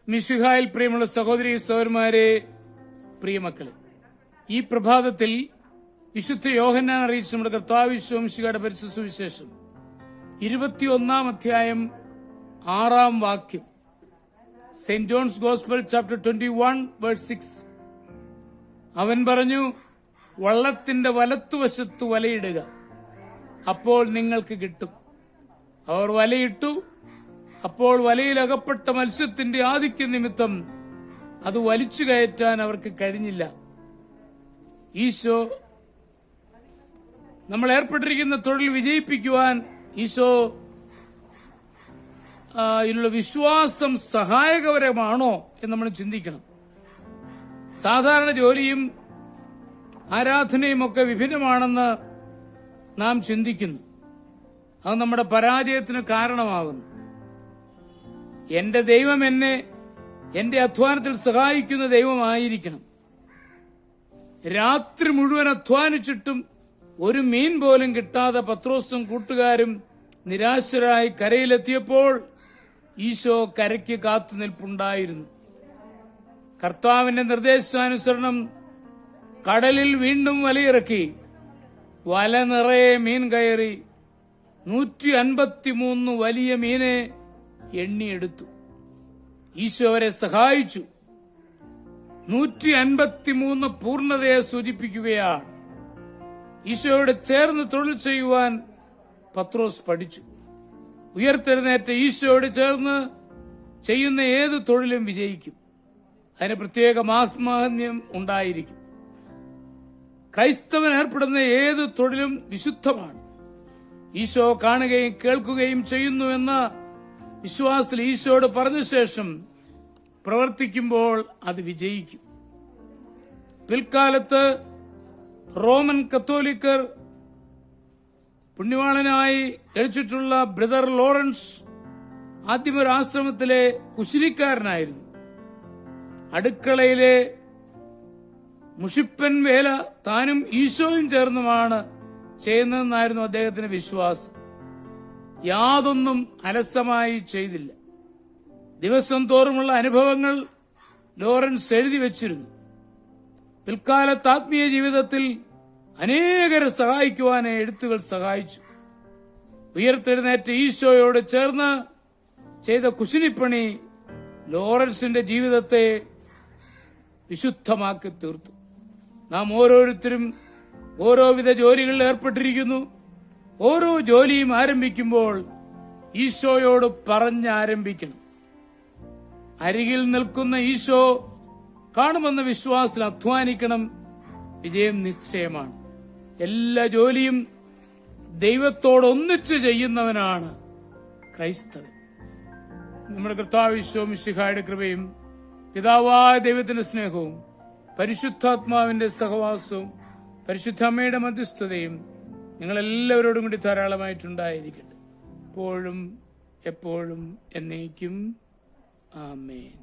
മിശിഹായിൽ പ്രിയമുള്ള സഹോദരി സഹോദരന്മാരെ, പ്രിയമക്കളെ, ഈ പ്രഭാതത്തിൽ വിശുദ്ധ യോഹന്നാൻ അറിയിച്ച നമ്മുടെ കർത്താവ് ഈശോ മിശിഹായുടെ പരിശുദ്ധ സുവിശേഷം 21 അധ്യായം 6 വാക്യം, saint John's gospel chapter 21 verse 6. അവൻ പറഞ്ഞു, വള്ളത്തിന്റെ വലത്തുവശത്ത് വലയിടുക, അപ്പോൾ നിങ്ങൾക്ക് കിട്ടും. അവർ വലയിട്ടു. അപ്പോൾ വലയിൽ അകപ്പെട്ട മത്സ്യത്തിന്റെ ആധിക്യ നിമിത്തം അത് വലിച്ചു കയറ്റാൻ അവർക്ക് കഴിഞ്ഞില്ല. ഈശോ നമ്മൾ ഏർപ്പെട്ടിരിക്കുന്ന തൊഴിൽ വിജയിപ്പിക്കുവാൻ ഈശോ ഇതിനുള്ള വിശ്വാസം സഹായകരമാണോ എന്ന് നമ്മൾ ചിന്തിക്കണം. സാധാരണ ജോലിയും ആരാധനയും ഒക്കെ വിഭിന്നമാണെന്ന് നാം ചിന്തിക്കുന്നു. അത് നമ്മുടെ പരാജയത്തിന് കാരണമാകുന്നു. എന്റെ ദൈവം എന്നെ എന്റെ അധ്വാനത്തിൽ സഹായിക്കുന്ന ദൈവമായിരിക്കണം. രാത്രി മുഴുവൻ അധ്വാനിച്ചിട്ടും ഒരു മീൻ പോലും കിട്ടാതെ പത്രോസും കൂട്ടുകാരും നിരാശരായി കരയിലെത്തിയപ്പോൾ ഈശോ കരയ്ക്ക് കാത്തുനിൽപ്പുണ്ടായിരുന്നു. കർത്താവിന്റെ നിർദ്ദേശാനുസരണം കടലിൽ വീണ്ടും വലയിറക്കി. വല നിറയെ മീൻ കയറി. 153 വലിയ മീനെ എണ്ണിയെടുത്തു. ഈശോ അവരെ സഹായിച്ചു. 153 പൂർണ്ണതയെ സൂചിപ്പിക്കുകയാണ്. ഈശോയോട് ചേർന്ന് തൊഴിൽ ചെയ്യുവാൻ പത്രോസ് പഠിച്ചു. ഉയർത്തെഴുന്നേറ്റ ഈശോയോട് ചേർന്ന് ചെയ്യുന്ന ഏത് തൊഴിലും വിജയിക്കും. അതിന് പ്രത്യേക മാഹാത്മ്യം ഉണ്ടായിരിക്കും. ക്രൈസ്തവൻ ഏർപ്പെടുന്ന ഏത് തൊഴിലും വിശുദ്ധമാണ്. ഈശോ കാണുകയും കേൾക്കുകയും ചെയ്യുന്നുവെന്ന വിശ്വാസത്തിൽ ഈശോയോട് പറഞ്ഞ ശേഷം പ്രവർത്തിക്കുമ്പോൾ അത് വിജയിക്കും. പിൽക്കാലത്ത് റോമൻ കത്തോലിക്കർ പുണ്യവാളനായി എഴുതിയിട്ടുള്ള ബ്രദർ ലോറൻസ് ആദ്യമൊരു ആശ്രമത്തിലെ കുശിനിക്കാരനായിരുന്നു. അടുക്കളയിലെ മുഷിപ്പൻ വേല താനും ഈശോയും ചേർന്നുമാണ് ചെയ്യുന്നതെന്നായിരുന്നു അദ്ദേഹത്തിന്റെ വിശ്വാസം. യാതൊന്നും അലസമായി ചെയ്തില്ല. ദിവസം തോറുമുള്ള അനുഭവങ്ങൾ ലോറൻസ് എഴുതി വച്ചിരുന്നു. പിൽക്കാലത്ത് ആത്മീയ ജീവിതത്തിൽ അനേകരെ സഹായിക്കുവാൻ എഴുത്തുകൾ സഹായിച്ചു. ഉയർത്തെഴുന്നേറ്റ ഈശോയോട് ചേർന്ന് ചെയ്ത കുശിനിപ്പണി ലോറൻസിന്റെ ജീവിതത്തെ വിശുദ്ധമാക്കി തീർത്തു. നാം ഓരോരുത്തരും ഓരോവിധ ജോലികളിൽ ഏർപ്പെട്ടിരിക്കുന്നു. ഓരോ ജോലിയും ആരംഭിക്കുമ്പോൾ ഈശോയോട് പറഞ്ഞാരംഭിക്കണം. അരികിൽ നിൽക്കുന്ന ഈശോ കാണുമെന്ന വിശ്വാസത്തിൽ അധ്വാനിക്കണം. വിജയം നിശ്ചയമാണ്. എല്ലാ ജോലിയും ദൈവത്തോടൊന്നിച്ച് ചെയ്യുന്നവനാണ് ക്രൈസ്തവൻ. നമ്മുടെ കർത്താവ് ഈശോ മിശിഹായുടെ കൃപയും പിതാവായ ദൈവത്തിന്റെ സ്നേഹവും പരിശുദ്ധാത്മാവിന്റെ സഹവാസവും പരിശുദ്ധ അമ്മയുടെ മധ്യസ്ഥതയും നിങ്ങളെല്ലാവരോടും കൂടി ധാരാളമായിട്ടുണ്ടായിരിക്കട്ടെ, എപ്പോഴും എപ്പോഴും എന്നേക്കും. ആമേൻ.